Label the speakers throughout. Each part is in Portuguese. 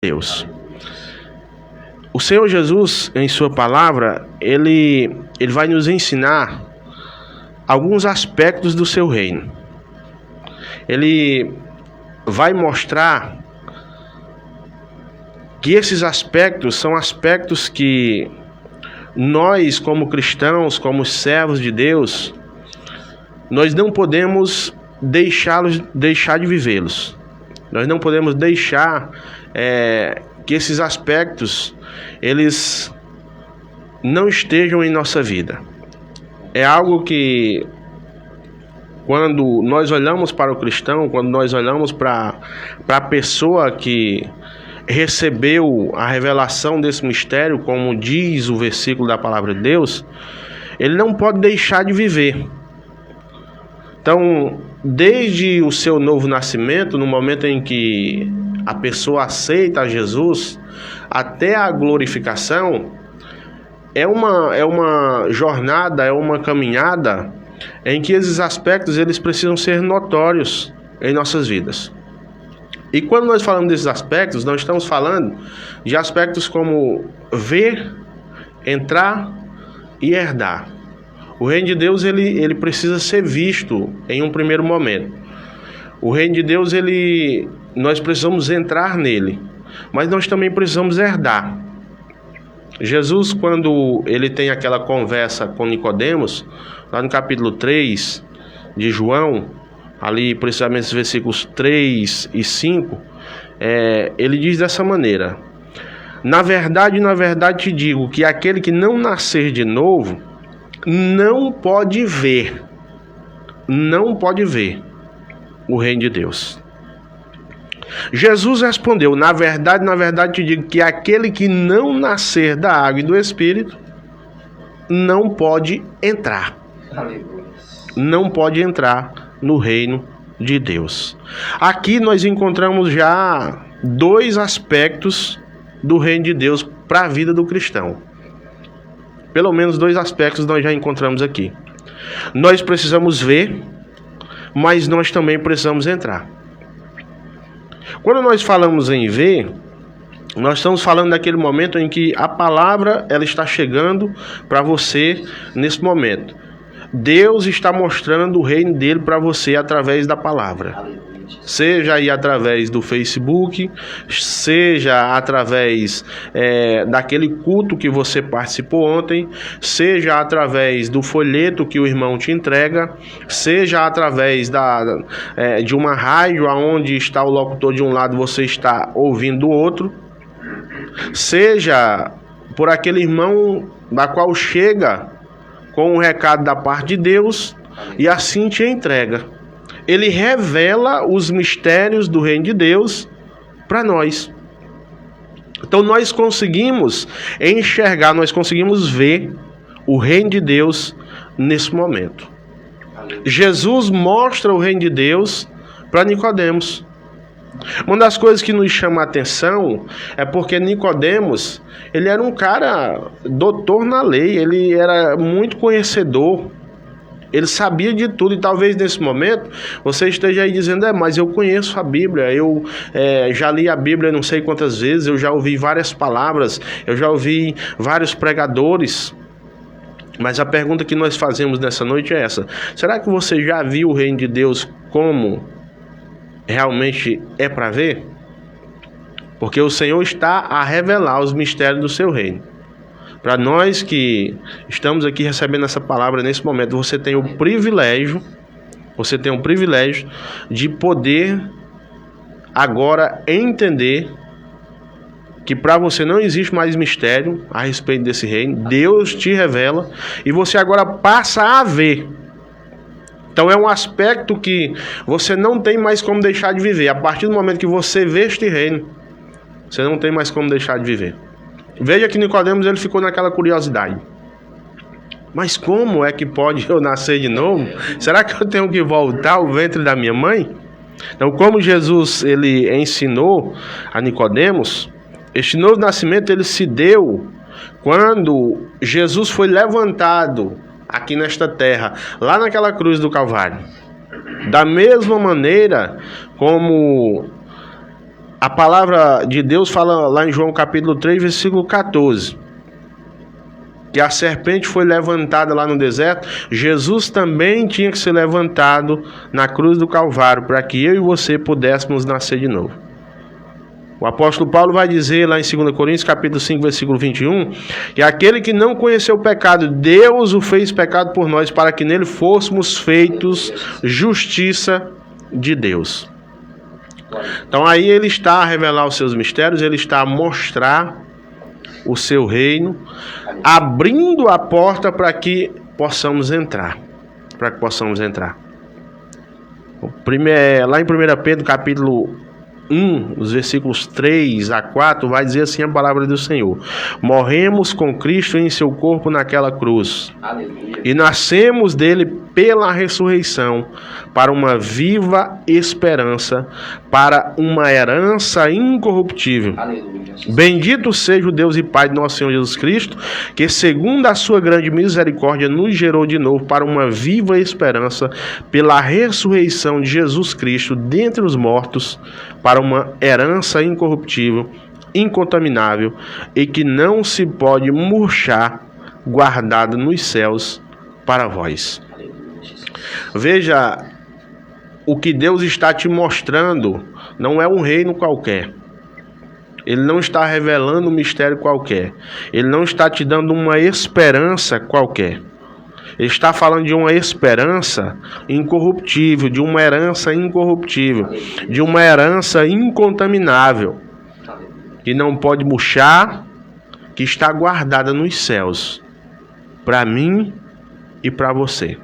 Speaker 1: Deus. O Senhor Jesus, em sua palavra, ele vai nos ensinar alguns aspectos do seu reino. Ele vai mostrar que esses aspectos são aspectos que nós, como cristãos, como servos de Deus, nós não podemos deixar de vivê-los. Nós não podemos deixar que esses aspectos eles não estejam em nossa vida. É algo que, quando nós olhamos para o cristão, quando nós olhamos para a pessoa que recebeu a revelação desse mistério, como diz o versículo da palavra de Deus, ele não pode deixar de viver. Então, desde o seu novo nascimento, no momento em que a pessoa aceita Jesus, até a glorificação, é uma jornada, é uma caminhada em que esses aspectos eles precisam ser notórios em nossas vidas. E quando nós falamos desses aspectos, nós estamos falando de aspectos como ver, entrar e herdar. O reino de Deus ele precisa ser visto em um primeiro momento. O reino de Deus nós precisamos entrar nele, mas nós também precisamos herdar. Jesus, quando ele tem aquela conversa com Nicodemos, lá no capítulo 3 de João, ali precisamente os versículos 3 e 5, ele diz dessa maneira: na verdade te digo que aquele que não nascer de novo não pode ver o reino de Deus. Jesus respondeu: na verdade te digo que aquele que não nascer da água e do Espírito não pode entrar. Não pode entrar no reino de Deus. Aqui nós encontramos já dois aspectos do reino de Deus para a vida do cristão. Pelo menos dois aspectos nós já encontramos aqui. Nós precisamos ver, mas nós também precisamos entrar. Quando nós falamos em ver, nós estamos falando daquele momento em que a palavra ela está chegando para você nesse momento. Deus está mostrando o reino dele para você através da palavra. Seja aí através do Facebook, seja através daquele culto que você participou ontem, seja através do folheto que o irmão te entrega, seja através de uma rádio onde está o locutor de um lado, você está ouvindo do outro, seja por aquele irmão da qual chega com um recado da parte de Deus e assim te entrega. Ele revela os mistérios do reino de Deus para nós. Então nós conseguimos enxergar, nós conseguimos ver o reino de Deus nesse momento. Jesus mostra o reino de Deus para Nicodemos. Uma das coisas que nos chama a atenção é porque Nicodemos, ele era um cara doutor na lei, ele era muito conhecedor. Ele sabia de tudo, e talvez nesse momento você esteja aí dizendo: mas eu conheço a Bíblia, eu já li a Bíblia não sei quantas vezes, eu já ouvi várias palavras, eu já ouvi vários pregadores. Mas a pergunta que nós fazemos nessa noite é essa: será que você já viu o reino de Deus como realmente é para ver? Porque o Senhor está a revelar os mistérios do seu reino. Para nós que estamos aqui recebendo essa palavra nesse momento, você tem o privilégio de poder agora entender que para você não existe mais mistério a respeito desse reino. Deus te revela e você agora passa a ver. Então é um aspecto que você não tem mais como deixar de viver. A partir do momento que você vê este reino, você não tem mais como deixar de viver. Veja que Nicodemos ele ficou naquela curiosidade. Mas como é que pode eu nascer de novo? Será que eu tenho que voltar ao ventre da minha mãe? Então, como Jesus ele ensinou a Nicodemos, este novo nascimento ele se deu quando Jesus foi levantado aqui nesta terra, lá naquela cruz do Calvário. Da mesma maneira como a palavra de Deus fala lá em João capítulo 3, versículo 14, que a serpente foi levantada lá no deserto. Jesus também tinha que ser levantado na cruz do Calvário, para que eu e você pudéssemos nascer de novo. O apóstolo Paulo vai dizer lá em 2 Coríntios capítulo 5, versículo 21, que aquele que não conheceu o pecado, Deus o fez pecado por nós, para que nele fôssemos feitos justiça de Deus. Então aí ele está a revelar os seus mistérios, ele está a mostrar o seu reino, abrindo a porta para que possamos entrar. Lá em 1 Pedro capítulo 1, os versículos 3 a 4, vai dizer assim a palavra do Senhor: morremos com Cristo em seu corpo naquela cruz. Aleluia. E nascemos dele pela ressurreição, para uma viva esperança, para uma herança incorruptível. Aleluia. Bendito seja o Deus e Pai de nosso Senhor Jesus Cristo, que segundo a sua grande misericórdia nos gerou de novo para uma viva esperança, pela ressurreição de Jesus Cristo dentre os mortos, para uma herança incorruptível, incontaminável e que não se pode murchar, guardada nos céus para vós. Veja, o que Deus está te mostrando não é um reino qualquer. Ele não está revelando um mistério qualquer. Ele não está te dando uma esperança qualquer. Ele está falando de uma esperança incorruptível, de uma herança incorruptível, de uma herança incontaminável, que não pode murchar, que está guardada nos céus, para mim e para você.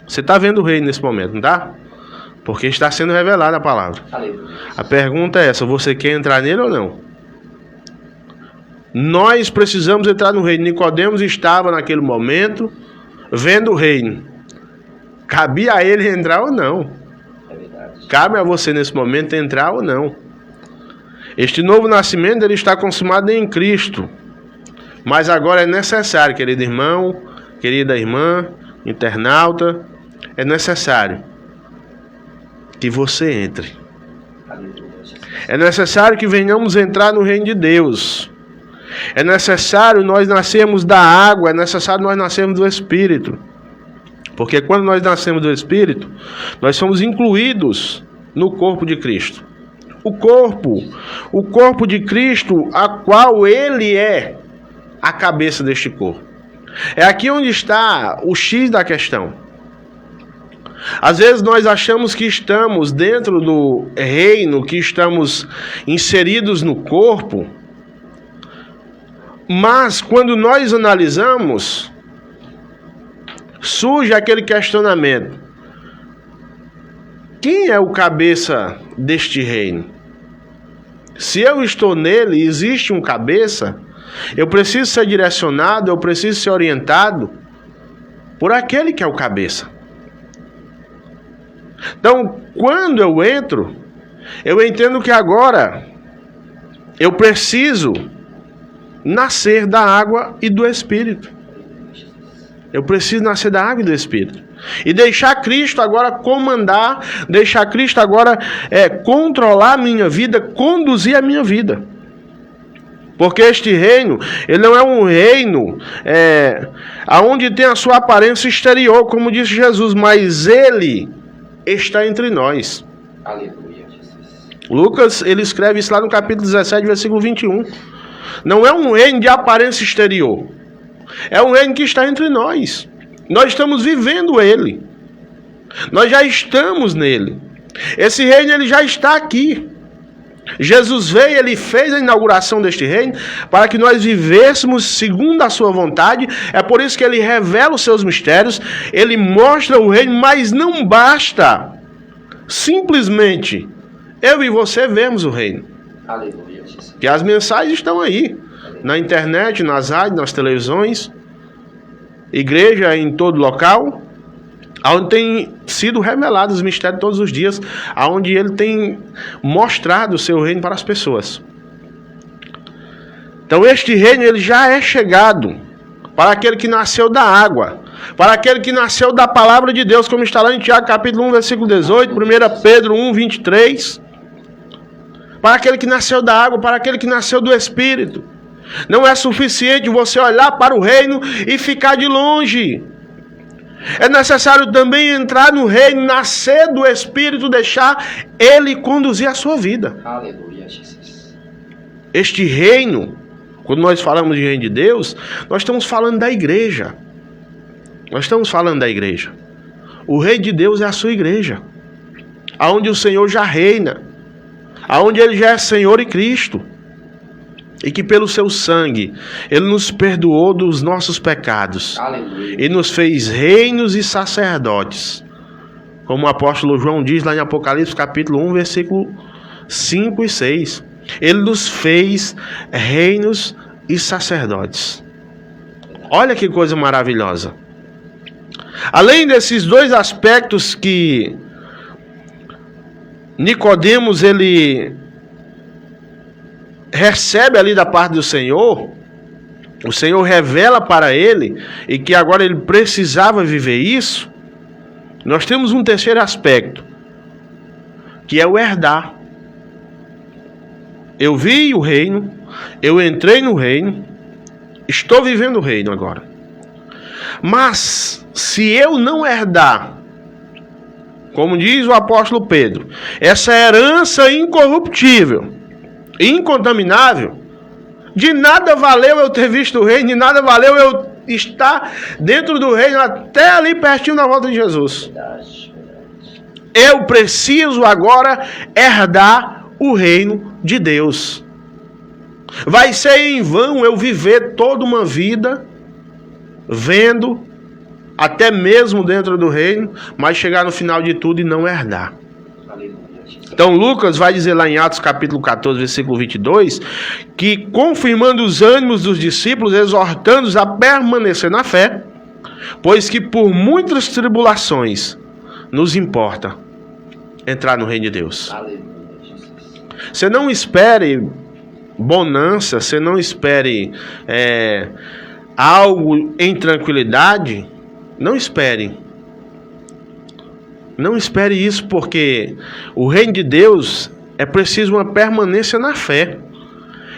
Speaker 1: Você está vendo o reino nesse momento, não está? Porque está sendo revelada a palavra. A pergunta é essa: você quer entrar nele ou não? Nós precisamos entrar no reino. Nicodemos estava naquele momento vendo o reino. Cabia a ele entrar ou não? Cabe a você nesse momento entrar ou não? Este novo nascimento ele está consumado em Cristo. Mas agora é necessário, querido irmão, querida irmã, internauta, é necessário que você entre. É necessário que venhamos entrar no reino de Deus. É necessário nós nascermos da água, é necessário nós nascermos do Espírito. Porque quando nós nascemos do Espírito, nós somos incluídos no corpo de Cristo. O corpo de Cristo, a qual Ele é a cabeça deste corpo. É aqui onde está o X da questão. Às vezes nós achamos que estamos dentro do reino, que estamos inseridos no corpo, mas quando nós analisamos, surge aquele questionamento: quem é o cabeça deste reino? Se eu estou nele, existe um cabeça, eu preciso ser direcionado, eu preciso ser orientado por aquele que é o cabeça. Então, quando eu entro, eu entendo que agora eu preciso nascer da água e do Espírito. Eu preciso nascer da água e do Espírito. E deixar Cristo agora comandar, deixar Cristo agora controlar a minha vida, conduzir a minha vida. Porque este reino, ele não é um reino onde tem a sua aparência exterior, como disse Jesus, mas ele está entre nós. Aleluia, Jesus. Lucas, ele escreve isso lá no capítulo 17, versículo 21. Não é um reino de aparência exterior. É um reino que está entre nós. Nós estamos vivendo ele. Nós já estamos nele. Esse reino, ele já está aqui. Jesus veio, ele fez a inauguração deste reino para que nós vivêssemos segundo a sua vontade. É por isso que ele revela os seus mistérios, ele mostra o reino, mas não basta simplesmente eu e você vemos o reino. Aleluia. Que as mensagens estão aí, na internet, nas rádios, nas televisões, igreja em todo local, onde tem sido revelados os mistérios todos os dias, onde ele tem mostrado o seu reino para as pessoas. Então este reino, ele já é chegado para aquele que nasceu da água, para aquele que nasceu da palavra de Deus, como está lá em Tiago capítulo 1, versículo 18, 1 Pedro 1, 23. para aquele que nasceu da água, para aquele que nasceu do Espírito. Não é suficiente você olhar para o reino e ficar de longe. É necessário também entrar no reino, nascer do Espírito, deixar Ele conduzir a sua vida.
Speaker 2: Aleluia, Jesus.
Speaker 1: Este reino, quando nós falamos de reino de Deus, nós estamos falando da igreja. Nós estamos falando da igreja. O reino de Deus é a sua igreja, aonde o Senhor já reina, aonde Ele já é Senhor e Cristo, e que pelo seu sangue Ele nos perdoou dos nossos pecados.
Speaker 2: Aleluia.
Speaker 1: E nos fez reinos e sacerdotes, como o apóstolo João diz lá em Apocalipse capítulo 1, versículo 5 e 6. Ele nos fez reinos e sacerdotes. Olha que coisa maravilhosa. Além desses dois aspectos que Nicodemos ele recebe ali da parte do Senhor, o Senhor revela para ele, e que agora ele precisava viver isso, nós temos um terceiro aspecto, que é o herdar. Eu vi o reino, eu entrei no reino, estou vivendo o reino agora. Mas, se eu não herdar, como diz o apóstolo Pedro, essa herança incorruptível, incontaminável, de nada valeu eu ter visto o reino, de nada valeu eu estar dentro do reino, até ali pertinho da volta de Jesus. Eu preciso agora herdar o reino de Deus. Vai ser em vão eu viver toda uma vida vendo, até mesmo dentro do reino, mas chegar no final de tudo e não herdar. Então Lucas vai dizer lá em Atos capítulo 14, versículo 22, que confirmando os ânimos dos discípulos, exortando-os a permanecer na fé, pois que por muitas tribulações nos importa entrar no reino de Deus. Você não espere bonança, você não espere algo em tranquilidade. Não espere. Não espere isso, porque o reino de Deus é preciso uma permanência na fé.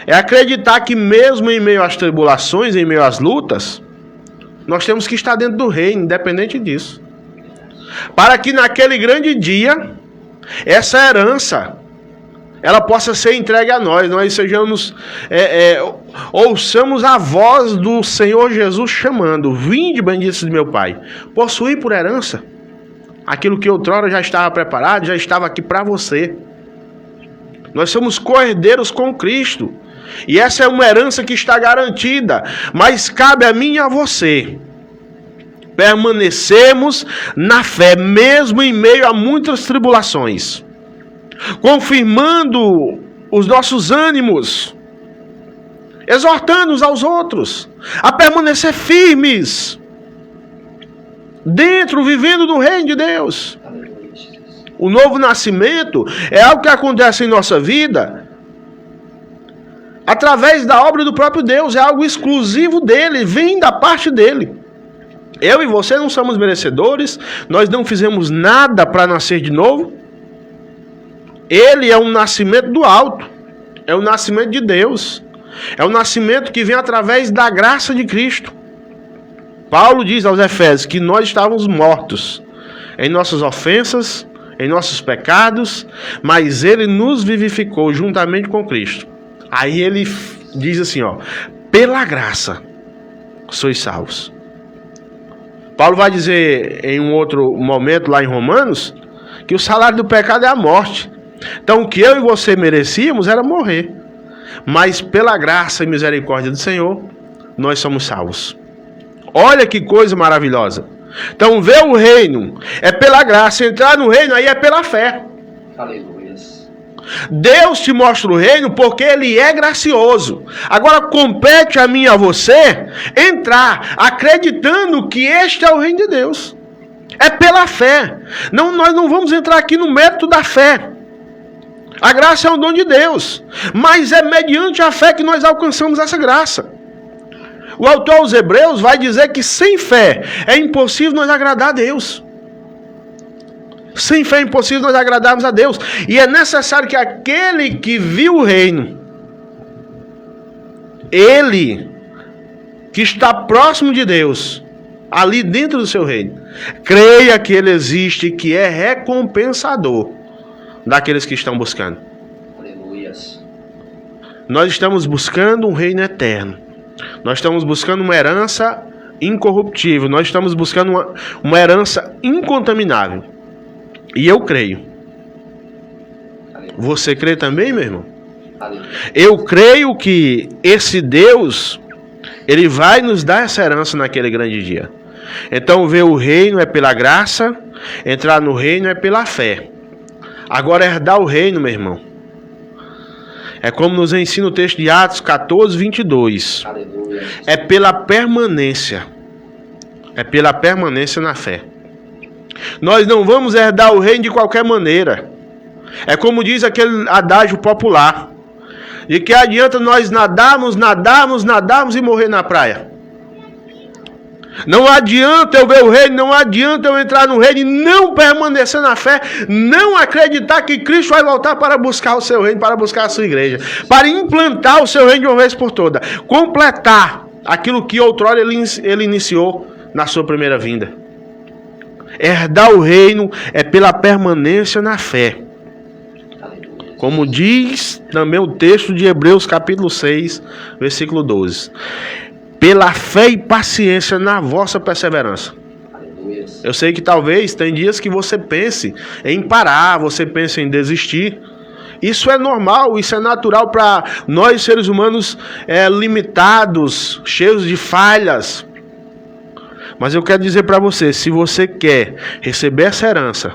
Speaker 1: É acreditar que mesmo em meio às tribulações, em meio às lutas, nós temos que estar dentro do reino, independente disso. Para que naquele grande dia, essa herança, ela possa ser entregue a nós sejamos, ouçamos a voz do Senhor Jesus chamando: vinde, benditos de meu Pai, possuí por herança aquilo que outrora já estava preparado, já estava aqui para você. Nós somos co-herdeiros com Cristo, e essa é uma herança que está garantida, mas cabe a mim e a você permanecemos na fé, mesmo em meio a muitas tribulações, confirmando os nossos ânimos, exortando uns aos outros a permanecer firmes dentro, vivendo no reino de Deus. O novo nascimento é algo que acontece em nossa vida através da obra do próprio Deus, é algo exclusivo dele, vem da parte dele. Eu e você não somos merecedores, nós não fizemos nada para nascer de novo. Ele é um nascimento do alto, é o nascimento de Deus, é o nascimento que vem através da graça de Cristo. Paulo diz aos Efésios que nós estávamos mortos em nossas ofensas, em nossos pecados, mas Ele nos vivificou juntamente com Cristo. Aí ele diz assim, pela graça sois salvos. Paulo vai dizer em um outro momento lá em Romanos que o salário do pecado é a morte. Então o que eu e você merecíamos era morrer, mas pela graça e misericórdia do Senhor nós somos salvos. Olha que coisa maravilhosa. Então ver o reino é pela graça, entrar no reino aí é pela fé.
Speaker 2: Aleluia.
Speaker 1: Deus te mostra o reino porque Ele é gracioso. Agora compete a mim e a você entrar acreditando que este é o reino de Deus. É pela fé. Não, nós não vamos entrar aqui no método da fé. A graça é um dom de Deus, mas é mediante a fé que nós alcançamos essa graça. O autor aos Hebreus vai dizer que sem fé é impossível nós agradar a Deus. Sem fé é impossível nós agradarmos a Deus. E é necessário que aquele que viu o reino, ele que está próximo de Deus, ali dentro do seu reino, creia que ele existe e que é recompensador daqueles que estão buscando.
Speaker 2: Aleluias.
Speaker 1: Nós estamos buscando um reino eterno. Nós estamos buscando uma herança incorruptível. Nós estamos buscando uma herança incontaminável. E eu creio.
Speaker 2: Aleluia.
Speaker 1: Você crê também, meu irmão?
Speaker 2: Aleluia.
Speaker 1: Eu creio que esse Deus, ele vai nos dar essa herança naquele grande dia. Então ver o reino é pela graça, entrar no reino é pela fé. Agora herdar o reino, meu irmão, é como nos ensina o texto de Atos 14, 22.
Speaker 2: Aleluia.
Speaker 1: É pela permanência. É pela permanência na fé. Nós não vamos herdar o reino de qualquer maneira. É como diz aquele adágio popular: de que adianta nós nadarmos e morrer na praia. Não adianta eu ver o reino, não adianta eu entrar no reino e não permanecer na fé, não acreditar que Cristo vai voltar para buscar o seu reino, para buscar a sua igreja, para implantar o seu reino de uma vez por todas, completar aquilo que outrora ele iniciou na sua primeira vinda. Herdar o reino é pela permanência na fé. Como diz também o texto de Hebreus capítulo 6, versículo 12. Pela fé e paciência na vossa perseverança.
Speaker 2: Aleluia.
Speaker 1: Eu sei que talvez tem dias que você pense em parar, você pense em desistir. Isso é normal, isso é natural para nós seres humanos limitados, cheios de falhas. Mas eu quero dizer para você, se você quer receber essa herança,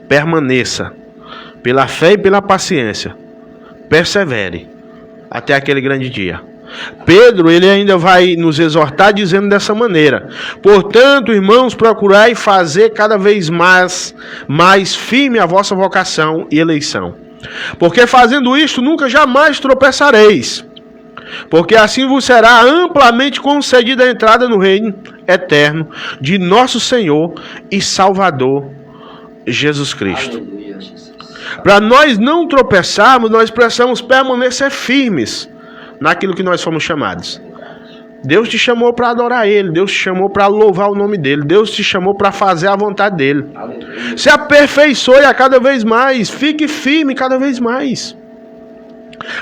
Speaker 1: permaneça pela fé e pela paciência, persevere até aquele grande dia. Pedro, ele ainda vai nos exortar dizendo dessa maneira: portanto, irmãos, procurai fazer cada vez mais firme a vossa vocação e eleição, porque fazendo isto nunca jamais tropeçareis, porque assim vos será amplamente concedida a entrada no reino eterno de nosso Senhor e Salvador Jesus Cristo.
Speaker 2: Aleluia, Jesus.
Speaker 1: Para nós não tropeçarmos, nós precisamos permanecer firmes naquilo que nós fomos chamados. Deus te chamou para adorar Ele, Deus te chamou para louvar o nome dEle, Deus te chamou para fazer a vontade dEle.
Speaker 2: Aleluia.
Speaker 1: Se aperfeiçoe a cada vez mais, fique firme cada vez mais,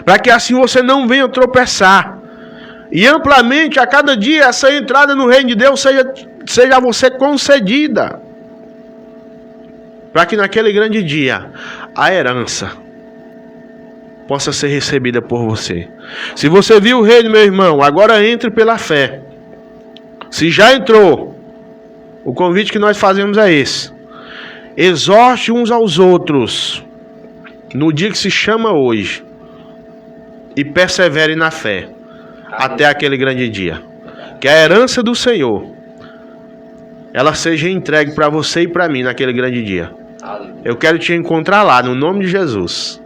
Speaker 1: para que assim você não venha tropeçar. E amplamente a cada dia essa entrada no reino de Deus seja a você concedida, para que naquele grande dia a herança possa ser recebida por você. Se você viu o reino, meu irmão, agora entre pela fé. Se já entrou, o convite que nós fazemos é esse: exorte uns aos outros no dia que se chama hoje e persevere na fé até aquele grande dia. Que a herança do Senhor ela seja entregue para você e para mim naquele grande dia. Eu quero te encontrar lá, no nome de Jesus.